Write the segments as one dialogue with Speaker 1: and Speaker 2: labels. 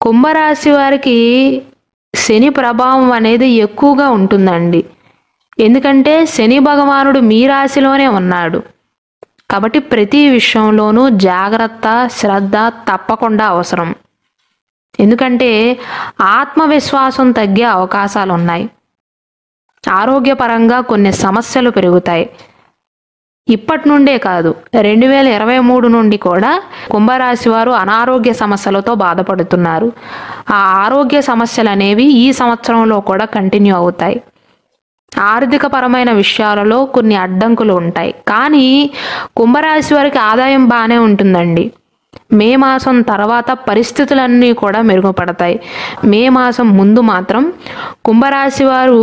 Speaker 1: కుంభరాశి వారికి శని ప్రభావం అనేది ఎక్కువగా ఉంటుందండి. ఎందుకంటే శని భగవానుడు మీ రాశిలోనే ఉన్నాడు. కాబట్టి ప్రతి విషయంలోనూ జాగ్రత్త, శ్రద్ధ తప్పకుండా అవసరం. ఎందుకంటే ఆత్మవిశ్వాసం తగ్గే అవకాశాలు ఉన్నాయి. ఆరోగ్యపరంగా కొన్ని సమస్యలు పెరుగుతాయి. ఇప్పటి నుండే కాదు, 2023 నుండి కూడా కుంభరాశి వారు అనారోగ్య సమస్యలతో బాధపడుతున్నారు. ఆ ఆరోగ్య సమస్యలు అనేవి ఈ సంవత్సరంలో కూడా కంటిన్యూ అవుతాయి. ఆర్థిక పరమైన విషయాలలో కొన్ని అడ్డంకులు ఉంటాయి. కానీ కుంభరాశి వారికి ఆదాయం బాగానే ఉంటుందండి. మే మాసం తర్వాత పరిస్థితులన్నీ కూడా మెరుగుపడతాయి. మే మాసం ముందు మాత్రం కుంభరాశి వారు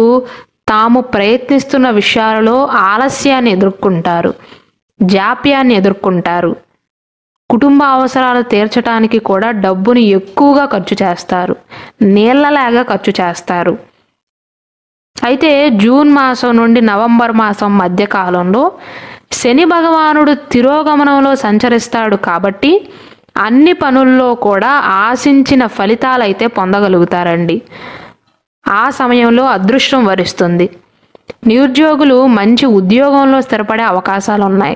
Speaker 1: తాము ప్రయత్నిస్తున్న విషయాలలో ఆలస్యాన్ని ఎదుర్కొంటారు, జాప్యాన్ని ఎదుర్కొంటారు. కుటుంబ అవసరాలు తీర్చడానికి కూడా డబ్బుని ఎక్కువగా ఖర్చు చేస్తారు, నీళ్లలాగా ఖర్చు చేస్తారు. అయితే జూన్ మాసం నుండి నవంబర్ మాసం మధ్య కాలంలో శని భగవానుడు తిరోగమనంలో సంచరిస్తాడు. కాబట్టి అన్ని పనుల్లో కూడా ఆశించిన ఫలితాలు అయితే పొందగలుగుతారండి. ఆ సమయంలో అదృష్టం వరిస్తుంది. నిరుద్యోగులు మంచి ఉద్యోగంలో స్థిరపడే అవకాశాలు ఉన్నాయి.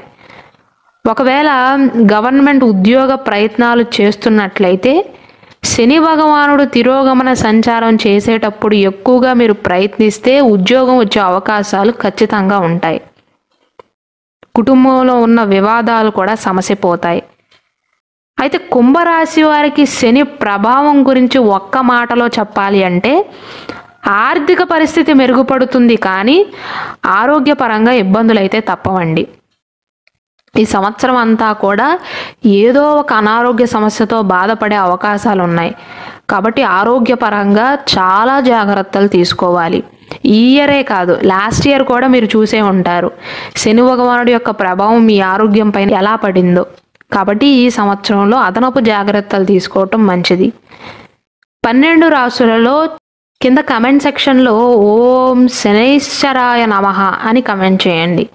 Speaker 1: ఒకవేళ గవర్నమెంట్ ఉద్యోగ ప్రయత్నాలు చేస్తున్నట్లయితే శని భగవానుడు తిరోగమన సంచారం చేసేటప్పుడు ఎక్కువగా మీరు ప్రయత్నిస్తే ఉద్యోగం వచ్చే అవకాశాలు ఖచ్చితంగా ఉంటాయి. కుటుంబంలో ఉన్న వివాదాలు కూడా సమసిపోతాయి. అయితే కుంభరాశి వారికి శని ప్రభావం గురించి ఒక్క మాటలో చెప్పాలి అంటే ఆర్థిక పరిస్థితి మెరుగుపడుతుంది, కానీ ఆరోగ్యపరంగా ఇబ్బందులు అయితే తప్పవండి. ఈ సంవత్సరం అంతా కూడా ఏదో ఒక అనారోగ్య సమస్యతో బాధపడే అవకాశాలు ఉన్నాయి. కాబట్టి ఆరోగ్యపరంగా చాలా జాగ్రత్తలు తీసుకోవాలి. ఈ ఇయరే కాదు, లాస్ట్ ఇయర్ కూడా మీరు చూసే ఉంటారు శని భగవానుడి యొక్క ప్రభావం మీ ఆరోగ్యం పైన ఎలా పడిందో. కాబట్టి ఈ సంవత్సరంలో అదనపు జాగ్రత్తలు తీసుకోవటం మంచిది. 12 రాశులలో కింద కమెంట్ సెక్షన్లో ఓం శనైశ్చరాయ నమః అని కమెంట్ చేయండి.